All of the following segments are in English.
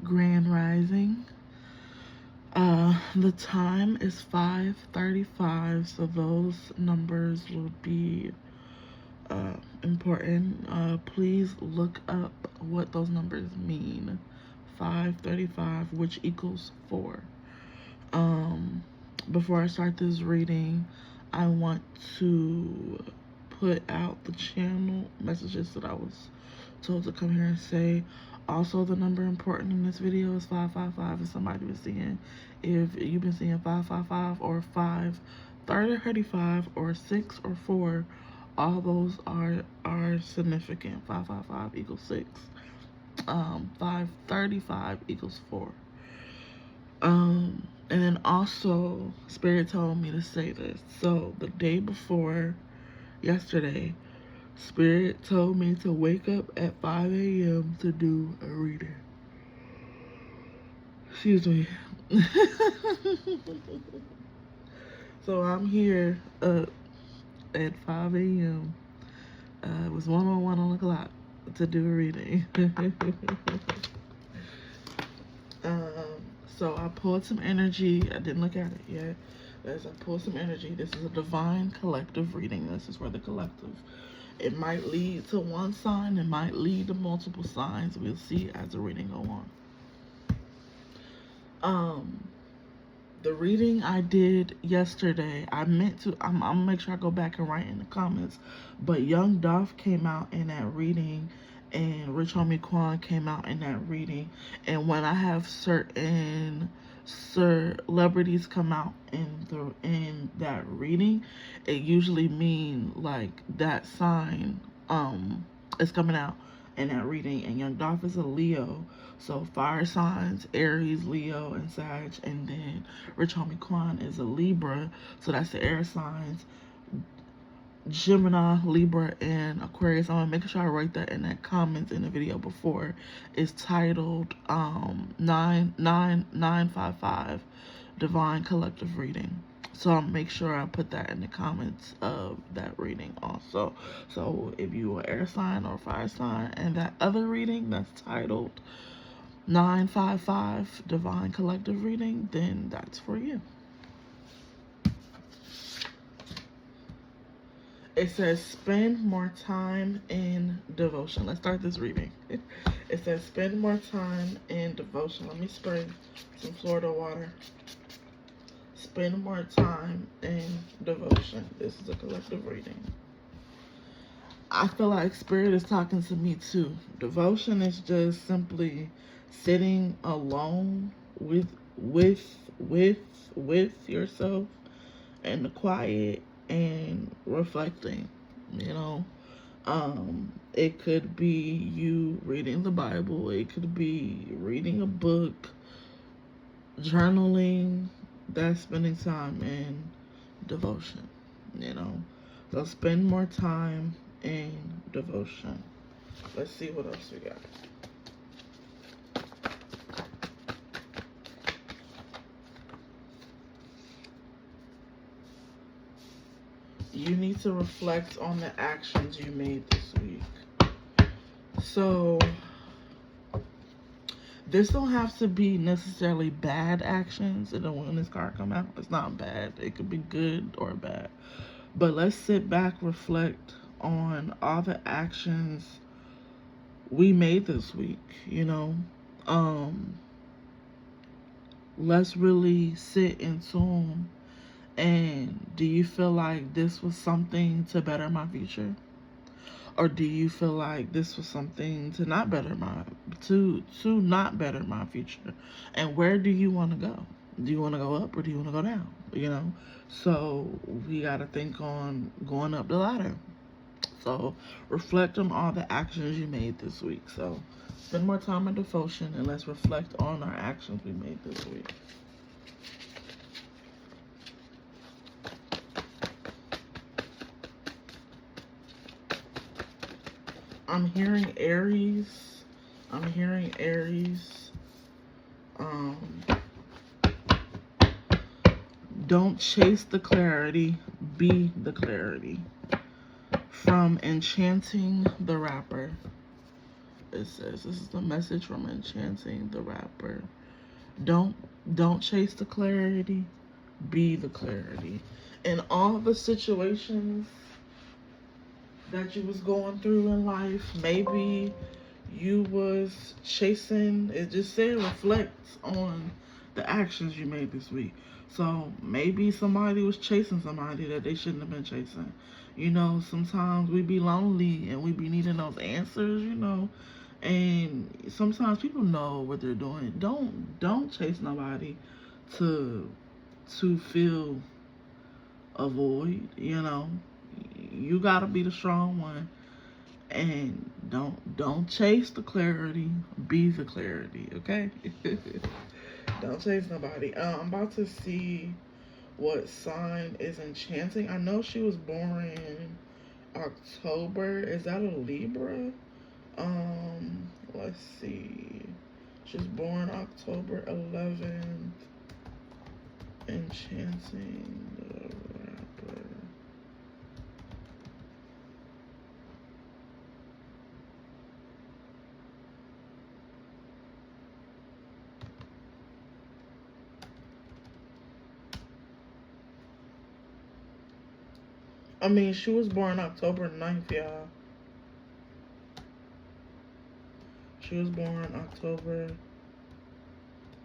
Grand Rising. The time is 5:35, so those numbers will be important. Please look up what those numbers mean. 5:35, which equals 4. Um, Before I start this reading, I want to put out the channel messages that I was told to come here and say. Also, the number important in this video is 555. If somebody was seeing, if you've been seeing 555 or 5:35 or 6 or 4, all those are significant. 555 equals 6. 5:35 equals 4. And then also, Spirit told me to say this. So the day before yesterday, Spirit told me to wake up at 5 a.m. to do a reading. Excuse me. So I'm here at 5 a.m. It was 1:01 on the clock to do a reading. So I pulled some energy. I didn't look at it yet. As I pulled some energy, this is a divine collective reading. This is for the collective. It might lead to one sign. It might lead to multiple signs. We'll see as the reading go on. The reading I did yesterday, I'm gonna make sure I go back and write in the comments, but Young Dolph came out in that reading, and Rich Homie Quan came out in that reading. And when I have certain celebrities come out in that reading, it usually means like that sign is coming out in that reading. And Young Dolph is a Leo, so fire signs: Aries, Leo, and Sag. And then Rich Homie Quan is a Libra, so that's the air signs: Gemini, Libra, and Aquarius. I'm gonna make sure I write that in the comments in the video before. It's titled 9955 Divine Collective Reading. So I'll make sure I put that in the comments of that reading also. So if you are air sign or fire sign, and that other reading that's titled 955 Divine Collective Reading, then that's for you. It says spend more time in devotion. Let's start this reading. It says spend more time in devotion. Let me spray some Florida water. Spend more time in devotion. This is a collective reading. I feel like Spirit is talking to me too. Devotion is just simply sitting alone with yourself in the quiet and reflecting, it could be you reading the Bible, it could be reading a book, journaling. That's spending time in devotion, so spend more time in devotion. Let's see what else we got. You need to reflect on the actions you made this week. So this don't have to be necessarily bad actions. When this card come out, it's not bad. It could be good or bad. But let's sit back, reflect on all the actions we made this week, Let's really sit in tune. And do you feel like this was something to better my future? Or do you feel like this was something to not better my future? And where do you want to go? Do you want to go up or do you want to go down? So we got to think on going up the ladder. So reflect on all the actions you made this week. So spend more time in devotion, and let's reflect on our actions we made this week. I'm hearing Aries. Don't chase the clarity, be the clarity. From Enchanting the Rapper. It says, this is the message from Enchanting the Rapper. Don't don't chase the clarity, be the clarity. In all the situations that you was going through in life, maybe you was chasing, it just said reflects on the actions you made this week. So maybe somebody was chasing somebody that they shouldn't have been chasing. You know, sometimes we be lonely and we be needing those answers, you know. And sometimes people know what they're doing. Don't chase nobody to fill a void, you know. You gotta be the strong one, and don't chase the clarity, be the clarity, okay? Don't chase nobody. I'm about to see what sign is enchanting. I know she was born in October. Is that a Libra? Let's see. She's born October 11th. Enchanting the Rapper. I mean, she was born October 9th, y'all. She was born October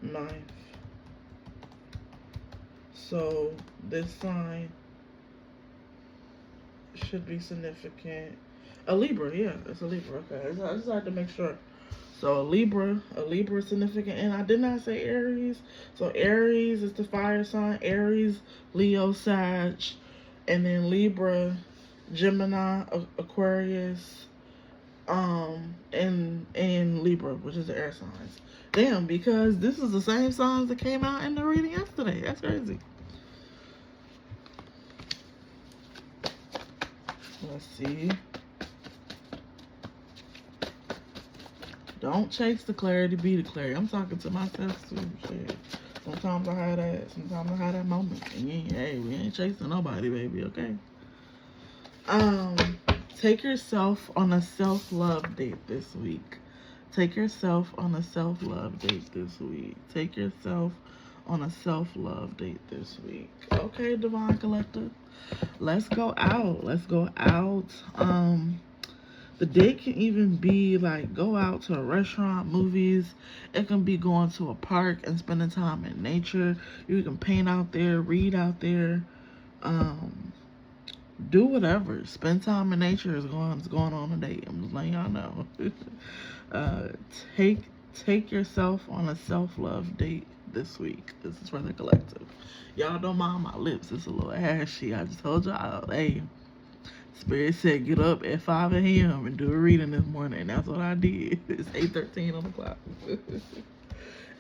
9th. So this sign should be significant. A Libra, yeah, it's a Libra. Okay, I just had to make sure. So a Libra is significant. And I did not say Aries. So Aries is the fire sign. Aries, Leo, Sag, and then Libra, Gemini, Aquarius, and Libra, which is the air signs. Damn, because this is the same signs that came out in the reading yesterday. That's crazy. Let's see. Don't chase the clarity, be the clarity. I'm talking to myself too. Shit. Sometimes I had that moment. And hey, we ain't chasing nobody, baby, okay? Take yourself on a self-love date this week. Take yourself on a self-love date this week. Take yourself on a self-love date this week. Okay, Divine Collective. Let's go out. Let's go out. The date can even be like go out to a restaurant, movies. It can be going to a park and spending time in nature. You can paint out there, read out there, do whatever. Spend time in nature is going on a date. I'm just letting y'all know. Take yourself on a self-love date this week. This is for the collective. Y'all don't mind my lips. It's a little ashy. I just told y'all, hey, Spirit said get up at 5 a.m. and do a reading this morning. And that's what I did. It's 8:13 on the clock.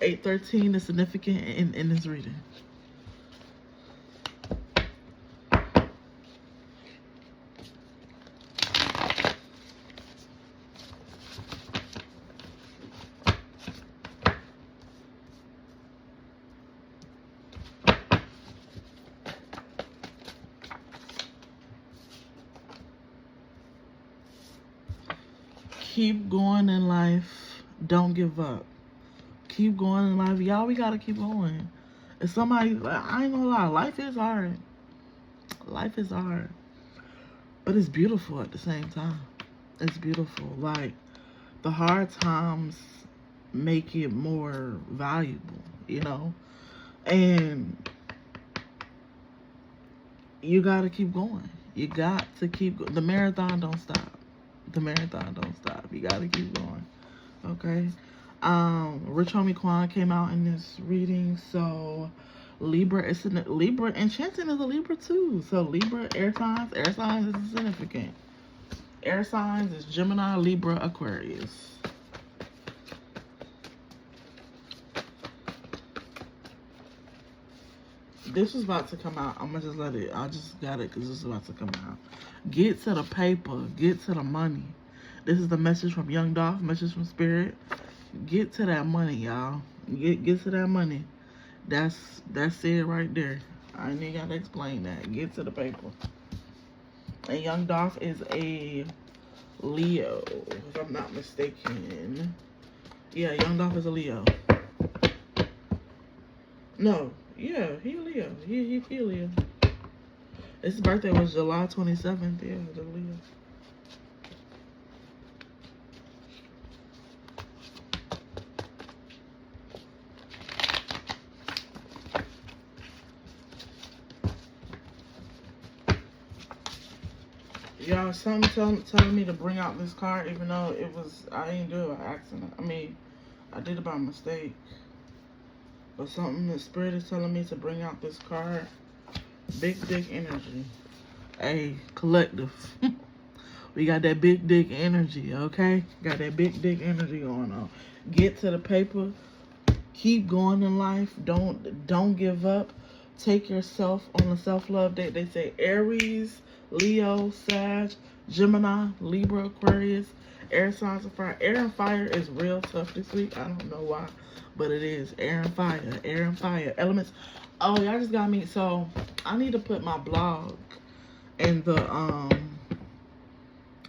8:13 is significant in this reading. Keep going in life. Don't give up. Keep going in life. Y'all, we gotta keep going. If somebody, I ain't gonna lie, life is hard. Life is hard. But it's beautiful at the same time. It's beautiful. Like, the hard times make it more valuable, you know? And you gotta keep going. You got to keep going. The marathon don't stop. The marathon don't stop. You gotta keep going. Okay. Rich Homie Quan came out in this reading. So Libra is Libra. Enchanting is a Libra too. So Libra, air signs is significant. Air signs is Gemini, Libra, Aquarius. This is about to come out. I'm gonna just let it. I just got it because this is about to come out. Get to the paper. Get to the money. This is the message from Young Dolph. Message from Spirit. Get to that money, y'all. Get to that money. That's it right there. I ain't gotta explain that. Get to the paper. And Young Dolph is a Leo, if I'm not mistaken. Yeah, Young Dolph is a Leo. No, yeah, he a Leo. He a Leo. His birthday was July 27th. Yeah, he's a Leo. Y'all, something telling me to bring out this card, even though I didn't do it by accident. I mean, I did it by mistake. But something, the spirit is telling me to bring out this card. Big dick energy. Hey, collective. We got that big dick energy, okay? Got that big dick energy going on. Get to the paper. Keep going in life. Don't give up. Take yourself on a self-love day. They say Aries, Leo, Sag, Gemini, Libra, Aquarius, air signs of fire. Air and fire is real tough this week. I don't know why, but it is. Air and fire. Air and fire. Elements. Oh, y'all just got me. So I need to put my blog in the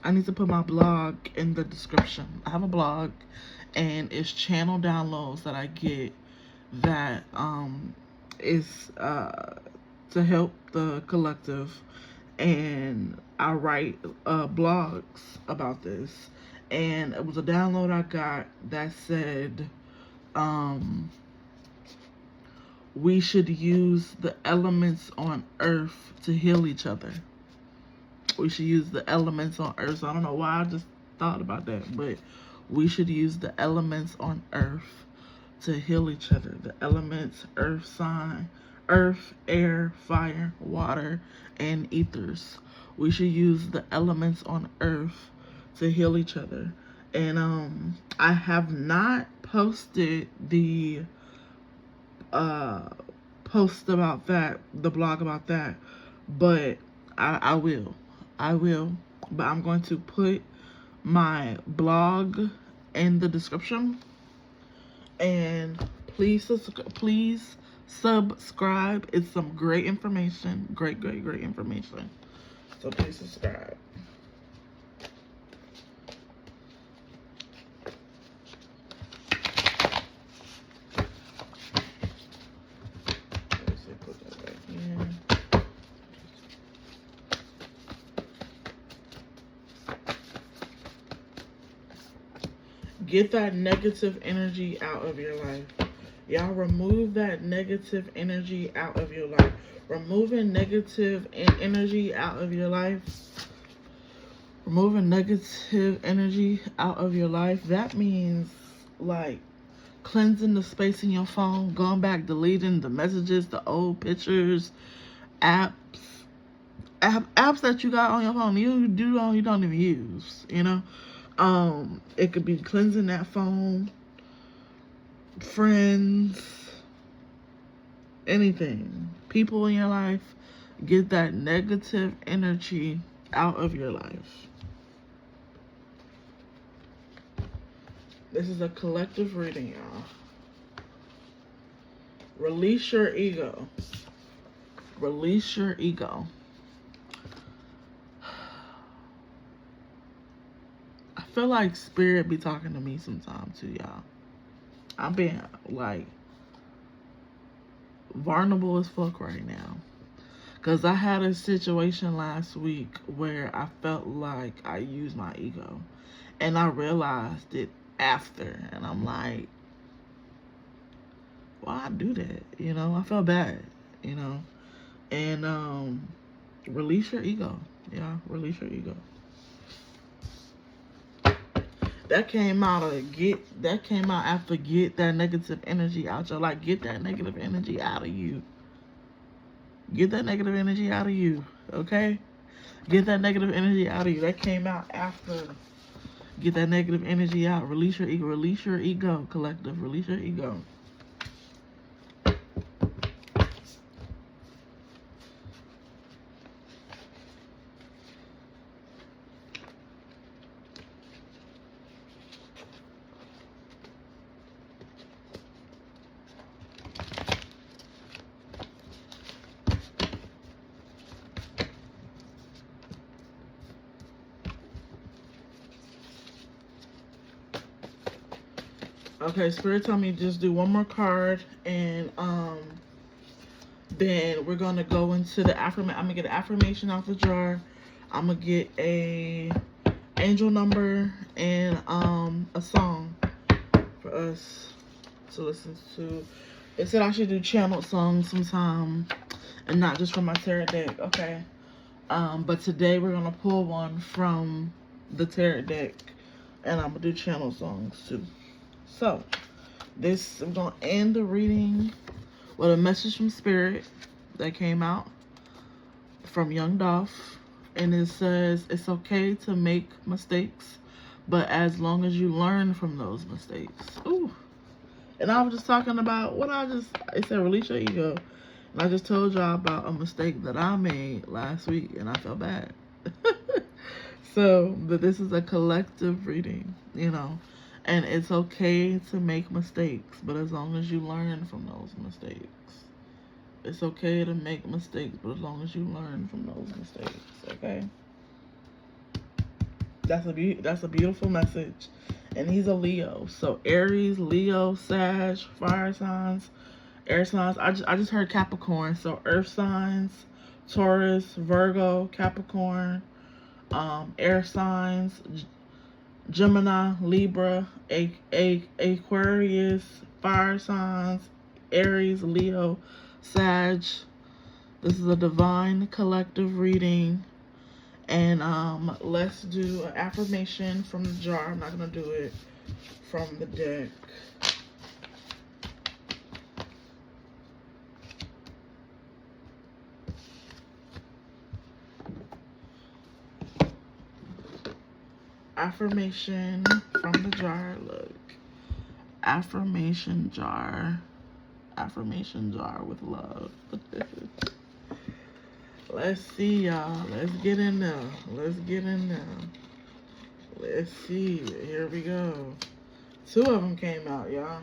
I need to put my blog in the description. I have a blog, and it's channel downloads that I get that is to help the collective, and I write blogs about this. And it was a download I got that said we should use the elements on earth to heal each other. We should use the elements on earth. So I don't know why I just thought about that, but we should use the elements on earth to heal each other. The elements, earth sign, earth, air, fire, water, and ethers. We should use the elements on earth to heal each other. And I have not posted the post about that, the blog about that, but I will. But I'm going to put my blog in the description, and please subscribe. It's some great information, great information. So please subscribe. Let's see, put that back in. Get that negative energy out of your life. Y'all, remove that negative energy out of your life. Removing negative energy out of your life. Removing negative energy out of your life. That means, like, cleansing the space in your phone, going back, deleting the messages, the old pictures, apps that you got on your phone you don't even use, you know. It could be cleansing that phone, friends, anything, people in your life. Get that negative energy out of your life. This is a collective reading, y'all. Release your ego. Release your ego. I feel like spirit be talking to me sometimes too, y'all. I'm being, like, vulnerable as fuck right now. Because I had a situation last week where I felt like I used my ego. And I realized it after. And I'm like, why I do that? You know, I felt bad, you know. And release your ego. Yeah, release your ego. That came out after get that negative energy out your life. Get that negative energy out of you. Get that negative energy out of you, okay? Get that negative energy out of you. That came out after. Get that negative energy out. Release your ego. Release your ego, collective. Release your ego. Okay, Spirit told me just do one more card, and then we're gonna go into the affirmation. I'm gonna get an affirmation out the jar. I'm gonna get a angel number and a song for us to listen to. It said I should do channeled songs sometime and not just from my tarot deck. Okay. But today we're gonna pull one from the tarot deck, and I'm gonna do channel songs too. So this, I'm gonna end the reading with a message from Spirit that came out from Young Dolph, and it says it's okay to make mistakes, but as long as you learn from those mistakes. Ooh. And I was just talking about it said release your ego. And I just told y'all about a mistake that I made last week, and I felt bad. So, but this is a collective reading, you know. And it's okay to make mistakes, but as long as you learn from those mistakes. It's okay to make mistakes, but as long as you learn from those mistakes, okay? That's a beautiful message. And he's a Leo. So Aries, Leo, Sag, fire signs, air signs. I just heard Capricorn. So earth signs, Taurus, Virgo, Capricorn, air signs, Gemini, Libra, Aquarius, fire signs, Aries, Leo, Sag. This is a divine collective reading. And let's do an affirmation from the jar. I'm not going to do it from the deck. Affirmation from the jar. Look. Affirmation jar. Affirmation jar with love. Let's see, y'all. Let's get in there. Let's get in there. Let's see. Here we go. 2 of them came out, y'all.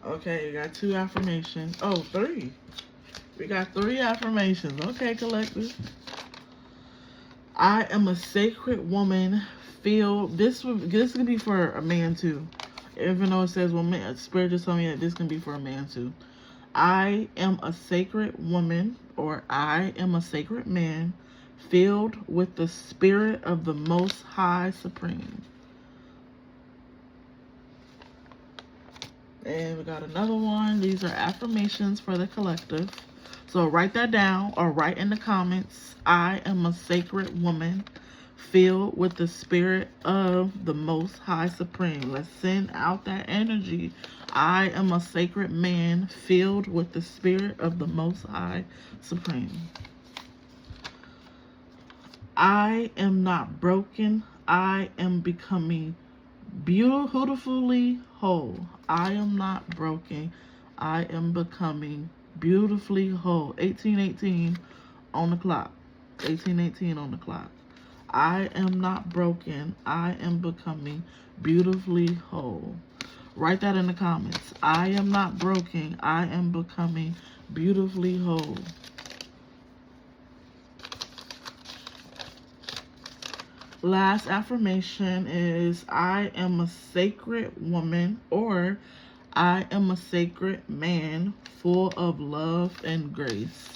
Okay, you got 2 affirmations. Oh, 3. We got 3 affirmations. Okay, collective. I am a sacred woman. This can be for a man too. Even though it says woman, Spirit just told me that this can be for a man too. I am a sacred woman, or I am a sacred man, filled with the spirit of the Most High Supreme. And we got another one. These are affirmations for the collective. So write that down or write in the comments. I am a sacred woman, filled with the spirit of the Most High Supreme. Let's send out that energy. I am a sacred man, filled with the spirit of the Most High Supreme. I am not broken. I am becoming beautifully whole. I am not broken. I am becoming beautifully whole. 1818 on the clock. 1818 on the clock. I am not broken. I am becoming beautifully whole. Write that in the comments. I am not broken. I am becoming beautifully whole. Last affirmation is I am a sacred woman, or I am a sacred man full of love and grace.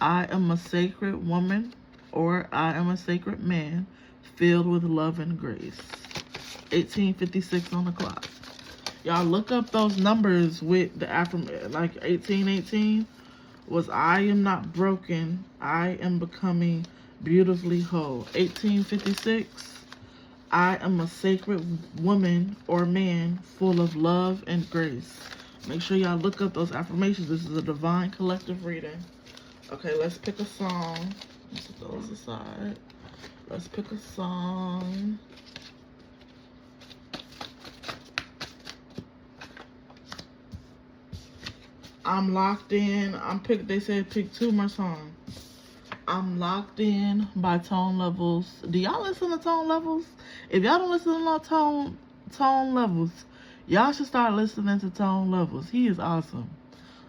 I am a sacred woman, or I am a sacred man filled with love and grace. 1856 on the clock. Y'all look up those numbers with the affirmation. Like 1818 was I am not broken. I am becoming beautifully whole. 1856, I am a sacred woman or man full of love and grace. Make sure y'all look up those affirmations. This is a divine collective reading. Okay, let's pick a song. Let's put those aside. Let's pick a song. I'm locked in. They said pick 2 more songs. I'm Locked In by Tone Levels. Do y'all listen to Tone Levels? If y'all don't listen to Tone Levels, y'all should start listening to Tone Levels. He is awesome.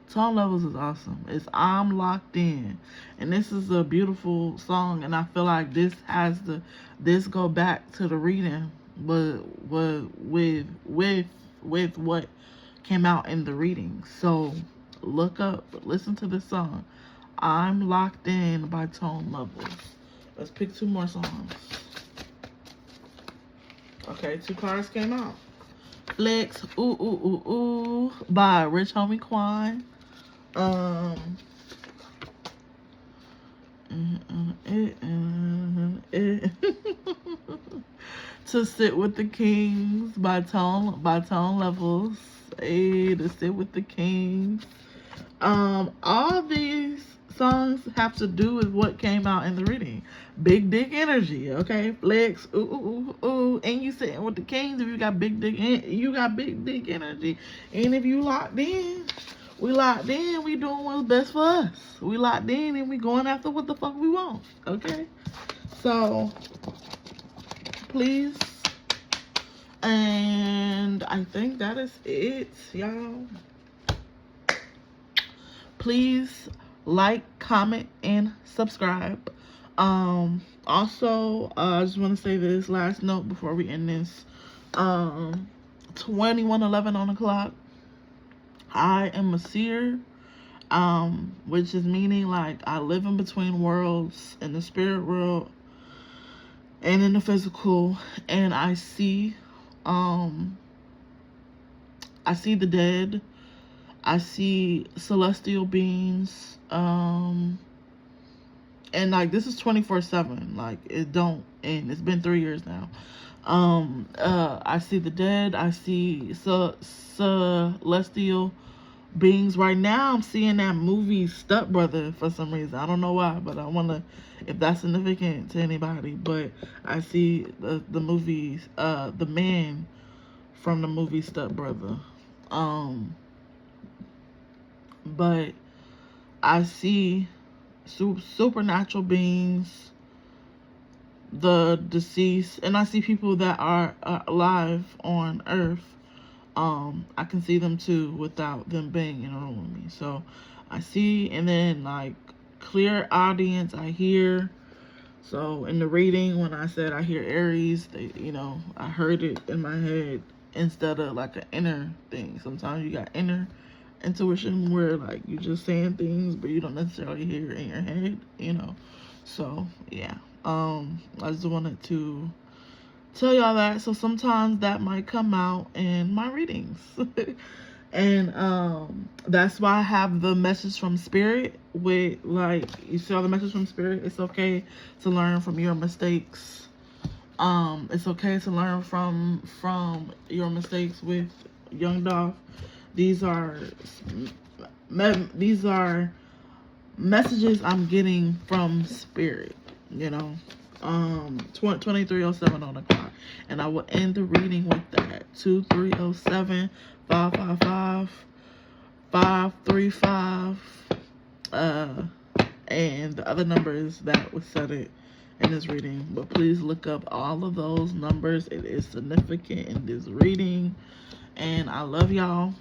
Tone Levels is awesome. It's I'm Locked In. And this is a beautiful song, and I feel like this go back to the reading, but with with what came out in the reading. So listen to this song, I'm Locked In by Tone Levels. Let's pick 2 more songs. Okay, 2 cards came out. Flex, Ooh Ooh Ooh Ooh by Rich Homie Quan. To Sit With the Kings by Tone Levels. Hey, To Sit With the Kings. All these songs have to do with what came out in the reading. Big dick energy, okay? Flex, ooh, ooh, ooh. And you sitting with the kings if you got big dick, you got big dick energy. And if you locked in, we locked in, we doing what's best for us. We locked in and we going after what the fuck we want, okay? So, please. And I think that is it, y'all. Please like, comment, and subscribe. Also, I just want to say this last note before we end this. 21:11 on the clock. I am a seer, which is meaning like I live in between worlds, in the spirit world and in the physical, and I see the dead. I see celestial beings, and like this is 24/7. Like it don't end. It's been 3 years now. I see the dead. I see celestial beings. Right now, I'm seeing that movie Step Brother for some reason. I don't know why, but I wonder if that's significant to anybody. But I see the movie, the man from the movie Step Brother. But I see supernatural beings, the deceased, and I see people that are alive on Earth. I can see them too without them being in a room with me. So I see, and then like clear audience, I hear. So in the reading, when I said I hear Aries, I heard it in my head instead of like an inner thing. Sometimes you got inner intuition where like you just saying things but you don't necessarily hear it in your head, so yeah. I just wanted to tell y'all that. So sometimes that might come out in my readings. And that's why I have the message from spirit with, like, you see all the message from spirit. It's okay to learn from your mistakes. It's okay to learn from your mistakes with Young Dolph. These are messages I'm getting from spirit, 23:07 on the clock. And I will end the reading with that. 23:07 555 535 and the other numbers that was said it in this reading. But please look up all of those numbers. It is significant in this reading. And I love y'all.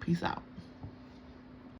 Peace out.